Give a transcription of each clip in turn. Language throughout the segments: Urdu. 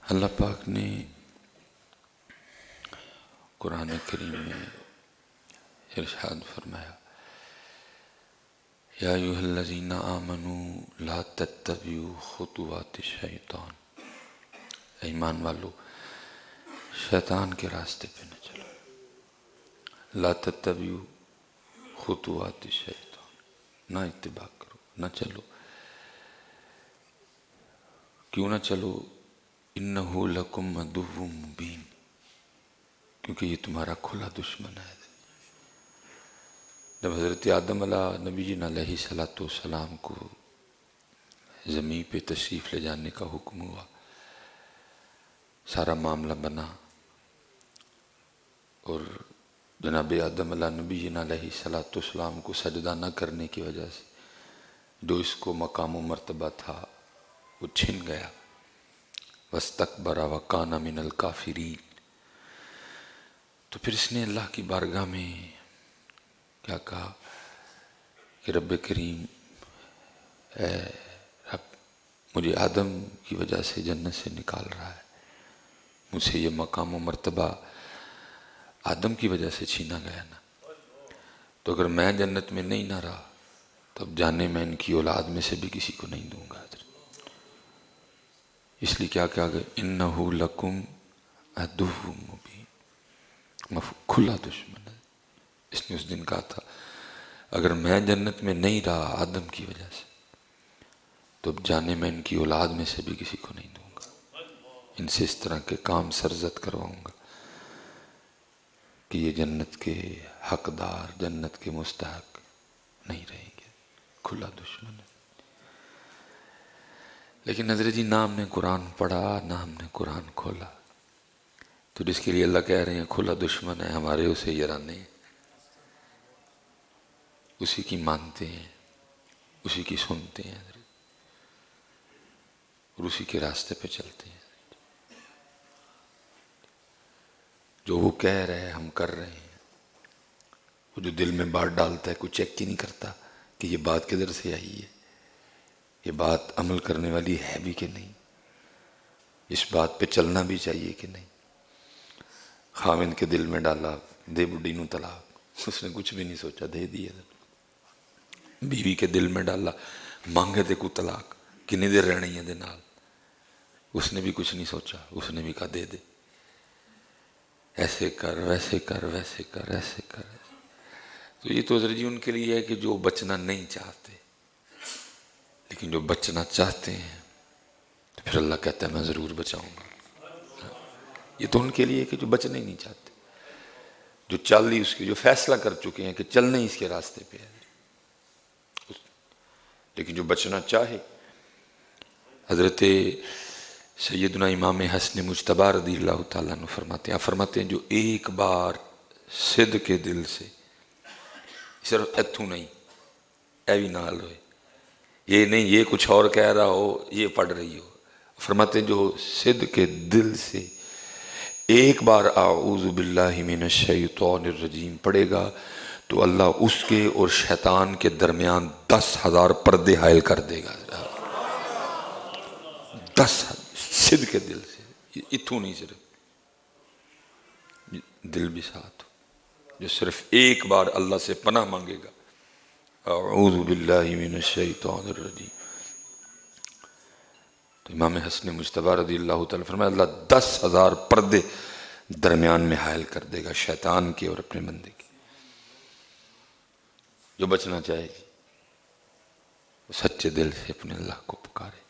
اللہ پاک نے قرآن کریم میں ارشاد فرمایا، یا ایھا الذین آمنوا لا تتبعوا خطوات الشیطان، ایمان والو شیطان کے راستے پہ نہ چلو. لا تتبعوا خطوات الشیطان، نہ اتباع کرو، نہ چلو. کیوں نہ چلو؟ انہ لکم عدو مبین، کیونکہ یہ تمہارا کھلا دشمن ہے. جب حضرت آدم علیہ السلام کو زمین پہ تشریف لے جانے کا حکم ہوا، سارا معاملہ بنا، اور جناب آدم علیہ السلام کو سجدہ نہ کرنے کی وجہ سے جو اس کو مقام و مرتبہ تھا وہ چھن گیا. وَاسْتَكْبَرَ وَكَانَ مِنَ الْكَافِرِينَ. تو پھر اس نے اللہ کی بارگاہ میں کیا کہا کہ رب کریم، اے رب، مجھے آدم کی وجہ سے جنت سے نکال رہا ہے، مجھ سے یہ مقام و مرتبہ آدم کی وجہ سے چھینا گیا نا، تو اگر میں جنت میں نہیں نہ رہا تب جانے میں ان کی اولاد میں سے بھی کسی کو نہیں دوں گا. اس لیے کیا کہا گیا، انہو لکم عدو مبین، کھلا دشمن ہے. اس نے اس دن کہا تھا اگر میں جنت میں نہیں رہا آدم کی وجہ سے تو اب جانے میں ان کی اولاد میں سے بھی کسی کو نہیں دوں گا. ان سے اس طرح کے کام سرزد کرواؤں گا کہ یہ جنت کے حقدار، جنت کے مستحق نہیں رہیں گے. کھلا دشمن ہے. لیکن حضرت جی نہ ہم نے قرآن پڑھا، نہ ہم نے قرآن کھولا، تو جس کے لیے اللہ کہہ رہے ہیں کھلا دشمن ہے، ہمارے اسے یرانے ہیں، اسی کی مانتے ہیں، اسی کی سنتے ہیں اور اسی کے راستے پہ چلتے ہیں. جو وہ کہہ رہے ہیں ہم کر رہے ہیں. وہ جو دل میں بات ڈالتا ہے کوئی چیک ہی نہیں کرتا کہ یہ بات کدھر سے آئی ہے، یہ بات عمل کرنے والی ہے بھی کہ نہیں، اس بات پہ چلنا بھی چاہیے کہ نہیں. خاوند کے دل میں ڈالا دے بڈی نو طلاق، اس نے کچھ بھی نہیں سوچا، دے دیا. بیوی کے دل میں ڈالا مانگے دے کو طلاق، کنی دیر رہنی ہے دے نال، اس نے بھی کچھ نہیں سوچا، اس نے بھی کہا دے دے. ایسے کر، ویسے کر، ویسے کر، ایسے کر. تو یہ تو حضرت جی ان کے لیے ہے کہ جو بچنا نہیں چاہتے، لیکن جو بچنا چاہتے ہیں تو پھر اللہ کہتا ہے میں ضرور بچاؤں گا. یہ تو ان کے لیے ہے کہ جو بچنا ہی نہیں چاہتے، جو چل ہی اس کے، جو فیصلہ کر چکے ہیں کہ چلنا ہی اس کے راستے پہ ہے. لیکن جو بچنا چاہے، حضرت سیدنا امام حسن مجتبی رضی اللہ تعالیٰ عنہ فرماتے ہیں جو ایک بار صدق کے دل سے، صرف اتھوں نہیں، اے بھی نال ہوئے، یہ نہیں یہ کچھ اور کہہ رہا ہو، یہ پڑھ رہی ہو، فرماتے ہیں جو صدق کے دل سے ایک بار اعوذ باللہ من الشیطان الرجیم پڑھے گا تو اللہ اس کے اور شیطان کے درمیان 10,000 پردے حائل کر دے گا. 10,000 صدق کے دل سے، اتھوں نہیں، صرف دل بھی ساتھ ہو، جو صرف ایک بار اللہ سے پناہ مانگے گا اعوذ باللہ من الشیطان الرجیم، تو امام حسن مجتبی رضی اللہ تعالیٰ فرمایا اللہ 10,000 پردے درمیان میں حائل کر دے گا شیطان کے اور اپنے بندے کے. جو بچنا چاہے گی وہ سچے دل سے اپنے اللہ کو پکارے،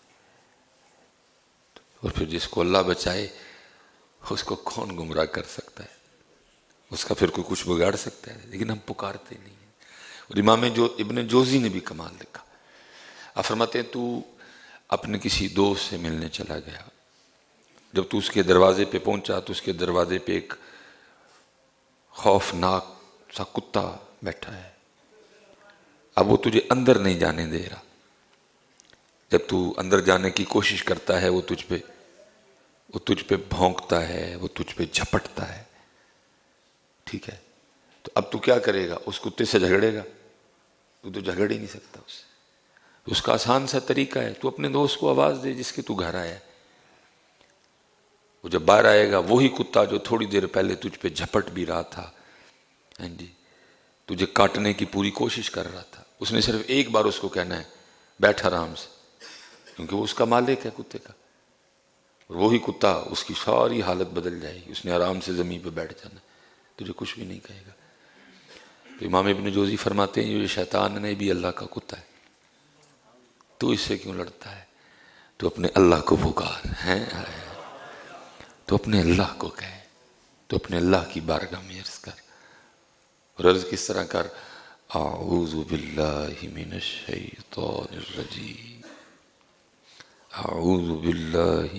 اور پھر جس کو اللہ بچائے اس کو کون گمراہ کر سکتا ہے، اس کا پھر کوئی کچھ بگاڑ سکتا ہے. لیکن ہم پکارتے نہیں ہیں. اور امام ابن جوزی نے بھی کمال لکھا. آپ فرماتے ہیں تو اپنے کسی دوست سے ملنے چلا گیا، جب تو اس کے دروازے پہ پہنچا تو اس کے دروازے پہ ایک خوفناک سا کتا بیٹھا ہے. اب وہ تجھے اندر نہیں جانے دے رہا. جب تو اندر جانے کی کوشش کرتا ہے وہ تجھ پہ بھونکتا ہے، وہ تجھ پہ جھپٹتا ہے. ٹھیک ہے، تو اب تو کیا کرے گا؟ اس کتے سے جھگڑے گا؟ تو جھگڑ ہی نہیں سکتا اس سے. اس کا آسان سا طریقہ ہے تو اپنے دوست کو آواز دے جس کے تو گھر آیا ہے. وہ جب باہر آئے گا وہی کتا جو تھوڑی دیر پہلے تجھ پہ جھپٹ بھی رہا تھا، ہاں جی، تجھے کاٹنے کی پوری کوشش کر رہا تھا، اس نے صرف ایک بار اس کو کہنا ہے بیٹھ آرام سے، کیونکہ وہ اس کا مالک ہے کتے کا، اور وہی کتا اس کی ساری حالت بدل جائے گی، اس نے آرام سے زمین پہ بیٹھ جانا، تجھے کچھ بھی نہیں کہے گا۔ تو امام ابن جوزی فرماتے ہیں یہ شیطان نے بھی اللہ کا کتا ہے، تو اس سے کیوں لڑتا ہے؟ تو اپنے اللہ کو پکار ہیں، تو اپنے اللہ کو کہے، تو اپنے اللہ کی بارگاہ میں عرض کر، اور عرض کس طرح کر، اعوذ باللہ من الشیطان الرجیم، اعوذ باللہ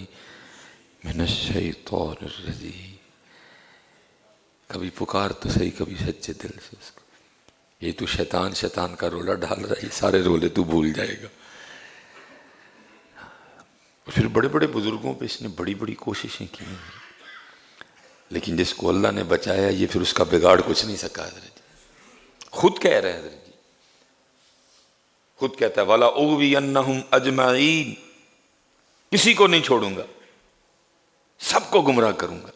من الشیطان الرجیم۔ کبھی پکار تو صحیح، کبھی سچے دل سے اس کو، یہ تو شیطان کا رولا ڈال رہا ہے، یہ سارے رولے تو بھول جائے گا۔ اور پھر بڑے بڑے بزرگوں پہ اس نے بڑی بڑی کوششیں کی ہیں، لیکن جس کو اللہ نے بچایا یہ پھر اس کا بگاڑ کچھ نہیں سکا۔ حضرت جی خود کہہ رہے ہیں، حضرت جی خود کہتا ہے وَلَا أُغْوِيَنَّهُمْ أَجْمَعِينَ، کسی کو نہیں چھوڑوں گا، سب کو گمراہ کروں گا۔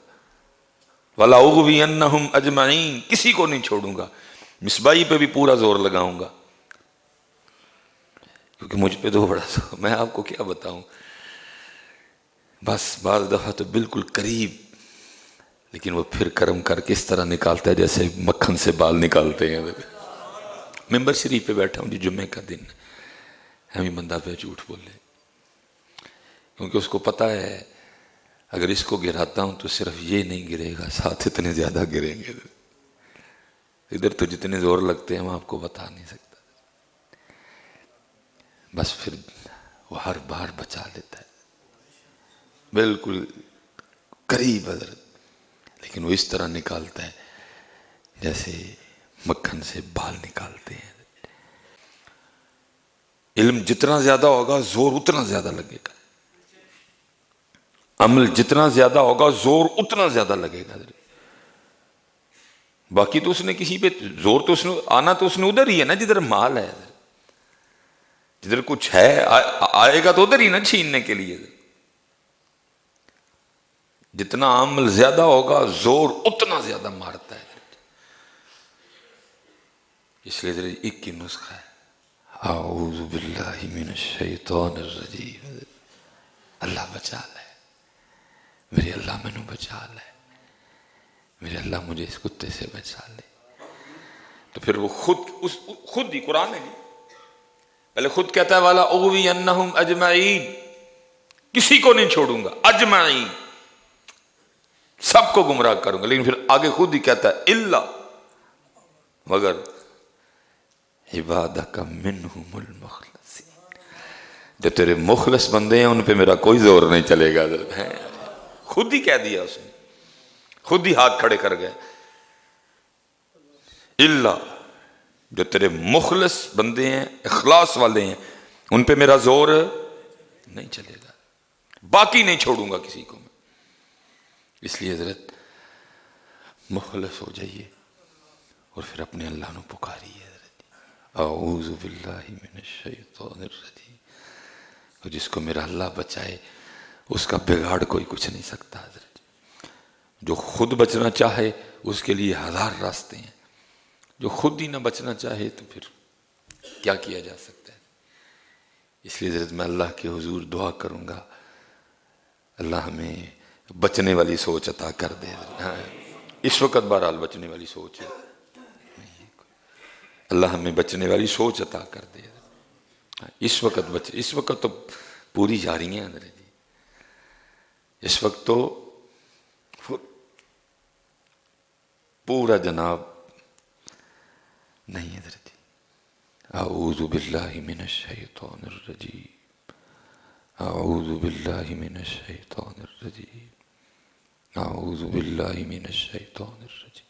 وَلَا أُغْوِيَنَّهُمْ أَجْمَعِينَ، کسی کو نہیں چھوڑوں گا، مصباحی پہ بھی پورا زور لگاؤں گا، کیونکہ مجھ پہ تو بڑا زور، میں آپ کو کیا بتاؤں، بس بعض دفعہ تو بالکل قریب، لیکن وہ پھر کرم کر کے اس طرح نکالتا ہے جیسے مکھن سے بال نکالتے ہیں۔ ممبر شریف پہ بیٹھا ہوں جی، جمعے کا دن، ہمیں بندہ پہ جھوٹ بولے، کیونکہ اس کو پتہ ہے اگر اس کو گراتا ہوں تو صرف یہ نہیں گرے گا، ساتھ اتنے زیادہ گریں گے، ادھر تو جتنے زور لگتے ہیں میں آپ کو بتا نہیں سکتا، بس پھر وہ ہر بار بچا لیتا ہے، بالکل قریب حضرت، لیکن وہ اس طرح نکالتا ہے جیسے مکھن سے بال نکالتے ہیں۔ علم جتنا زیادہ ہوگا زور اتنا زیادہ لگے گا، عمل جتنا زیادہ ہوگا زور اتنا زیادہ لگے گا۔ باقی تو اس نے کسی پہ زور تو اس نے آنا تو اس نے ادھر ہی ہے نا جدھر مال ہے، جدھر کچھ ہے آئے گا تو ادھر ہی نا چھیننے کے لیے۔ جتنا عمل زیادہ ہوگا زور اتنا زیادہ مارتا ہے، اس لیے ایک ہی نسخہ ہے، اعوذ باللہ من الشیطان الرجیم، اللہ بچا لے، میرے اللہ مینوں بچا لے، میرے اللہ مجھے اس کتے سے بچا لے۔ تو پھر وہ خود ہی قرآن ہے جی، پہلے خود کہتا ہے والا اغوینہم اجمعین، کسی کو نہیں چھوڑوں گا، اجمعین سب کو گمراہ کروں گا، لیکن پھر آگے خود ہی کہتا ہے الا، مگر عبادک منہم المخلصین، جو تیرے مخلص بندے ہیں ان پہ میرا کوئی زور نہیں چلے گا۔ خود ہی کہہ دیا اس نے، خود ہی ہاتھ کھڑے کر گئے، الا جو تیرے مخلص بندے ہیں، اخلاص والے ہیں، ان پہ میرا زور نہیں چلے گا، باقی نہیں چھوڑوں گا کسی کو میں۔ اس لیے حضرت مخلص ہو جائیے اور پھر اپنے اللہ نو پکاریے، حضرت اعوذ باللہ من الشیطان الرجیم، اور جس کو میرا اللہ بچائے اس کا بگاڑ کوئی کچھ نہیں سکتا۔ حضرت جو خود بچنا چاہے اس کے لیے ہزار راستے ہیں، جو خود ہی نہ بچنا چاہے تو پھر کیا کیا جا سکتا ہے۔ اس لیے حضرت میں اللہ کے حضور دعا کروں گا اللہ ہمیں بچنے والی سوچ عطا کر دے۔ اس وقت بہرحال بچنے والی سوچ ہے، اللہ ہمیں بچنے والی سوچ عطا کر دے۔ اس وقت تو پوری جاری ہیں حضرت جی، اس وقت تو پورا جناب نہیں حضرت جی۔ اعوذ باللہ من الشیطان الرجیم، اعوذ باللہ من الشیطان الرجیم، اعوذ باللہ من الشیطان الرجیم۔